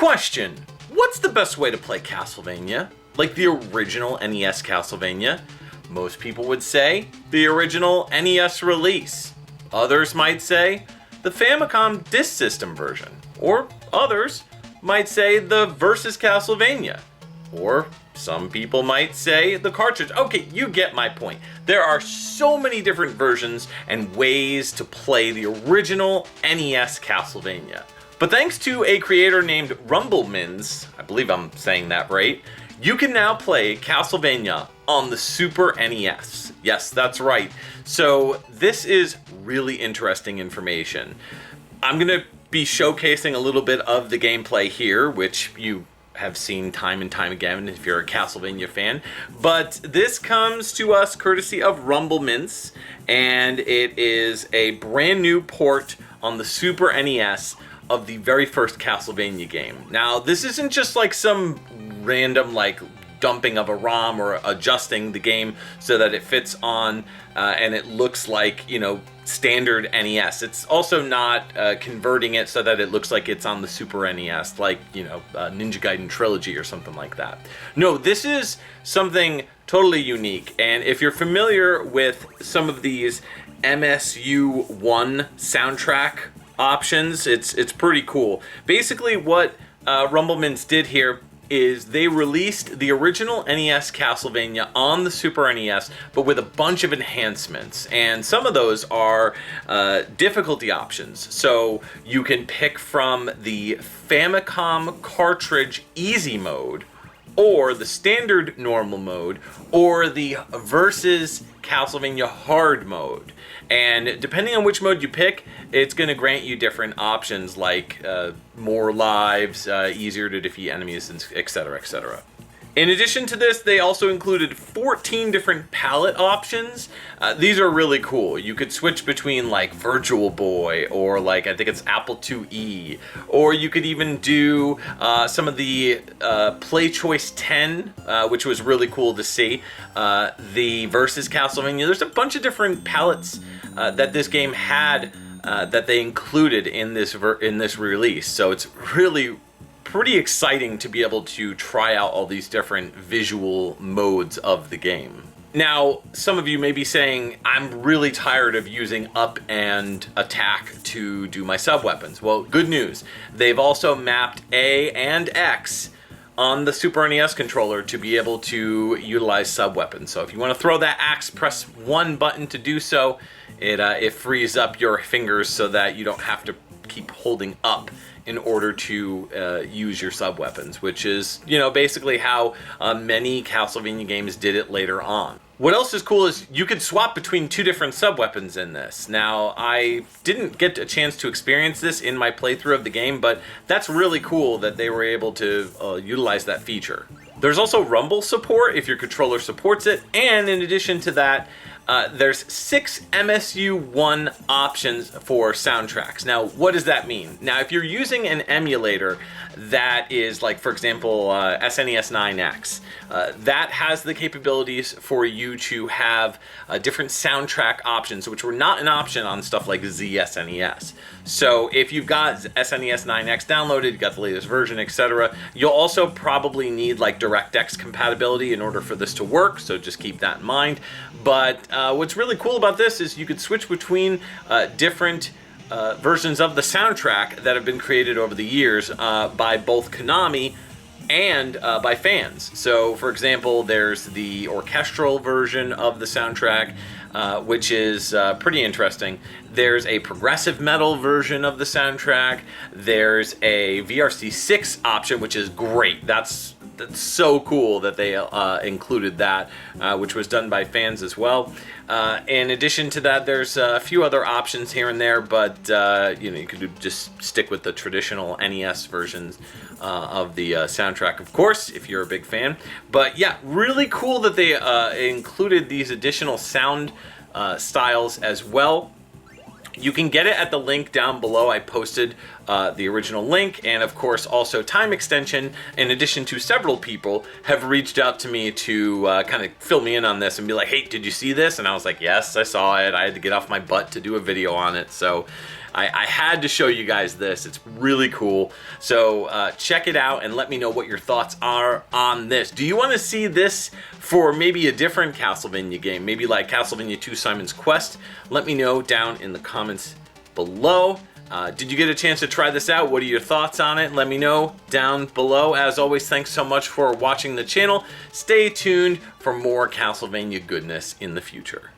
Question: what's the best way to play Castlevania? Like the original NES Castlevania? Most people would say the original NES release. Others might say the Famicom Disk System version. Or others might say the Versus Castlevania. Or some people might say the cartridge. Okay, you get my point. There are so many different versions and ways to play the original NES Castlevania. But thanks to a creator named Rumblemins, I believe I'm saying that right, you can now play Castlevania on the Super NES. Yes, that's right. So this is really interesting information. I'm going to be showcasing a little bit of the gameplay here, which you have seen time and time again if you're a Castlevania fan. But this comes to us courtesy of Rumblemins, and it is a brand new port on the Super NES of the very first Castlevania game. Now, this isn't just like some random dumping of a ROM or adjusting the game so that it fits on and it looks like, standard NES. It's also not converting it so that it looks like it's on the Super NES, like, Ninja Gaiden Trilogy or something like that. No, this is something totally unique. And if you're familiar with some of these MSU-1 soundtrack options, it's pretty cool. Basically what Rumblemins did here is they released the original NES Castlevania on the Super NES, but with a bunch of enhancements. And some of those are difficulty options. So you can pick from the Famicom cartridge easy mode, or the standard normal mode, or the Versus Castlevania hard mode. And depending on which mode you pick, it's going to grant you different options like more lives, easier to defeat enemies, etc., etc. In addition to this, they also included 14 different palette options. These are really cool. You could switch between Virtual Boy or I think it's Apple IIe, or you could even do some of the Play Choice 10, which was really cool to see. The Versus Castlevania. There's a bunch of different palettes that this game had that they included in this release. So it's really pretty exciting to be able to try out all these different visual modes of the game. Now, some of you may be saying, I'm really tired of using up and attack to do my sub-weapons. Well, good news. They've also mapped A and X on the Super NES controller to be able to utilize sub-weapons. So if you want to throw that axe, press one button to do so. It frees up your fingers so that you don't have to keep holding up in order to use your sub-weapons, which is, basically how many Castlevania games did it later on. What else is cool is you could swap between two different sub-weapons in this. Now, I didn't get a chance to experience this in my playthrough of the game, but that's really cool that they were able to utilize that feature. There's also rumble support if your controller supports it, and in addition to that, there's 6 MSU-1 options for soundtracks. Now, what does that mean? Now, if you're using an emulator that is for example, SNES 9X, that has the capabilities for you to have different soundtrack options, which were not an option on stuff like ZSNES. So if you've got SNES 9X downloaded, you've got the latest version, etc., you'll also probably need DirectX compatibility in order for this to work, so just keep that in mind. But what's really cool about this is you could switch between different versions of the soundtrack that have been created over the years by both Konami and by fans. So, for example, there's the orchestral version of the soundtrack, which is pretty interesting. There's a progressive metal version of the soundtrack. There's a VRC6 option, which is great. That's so cool that they included that, which was done by fans as well. In addition to that, there's a few other options here and there, but you could just stick with the traditional NES versions of the soundtrack, of course, if you're a big fan. But yeah, really cool that they included these additional sound styles as well. You can get it at the link down below. I posted the original link, and of course also Time Extension, in addition to several people, have reached out to me to kind of fill me in on this and be like, hey, did you see this? And I was like, yes, I saw it. I had to get off my butt to do a video on it, so I had to show you guys this. It's really cool. So check it out and let me know what your thoughts are on this. Do you want to see this for maybe a different Castlevania game? Maybe like Castlevania 2 Simon's Quest? Let me know down in the comments below. Did you get a chance to try this out? What are your thoughts on it? Let me know down below. As always, thanks so much for watching the channel. Stay tuned for more Castlevania goodness in the future.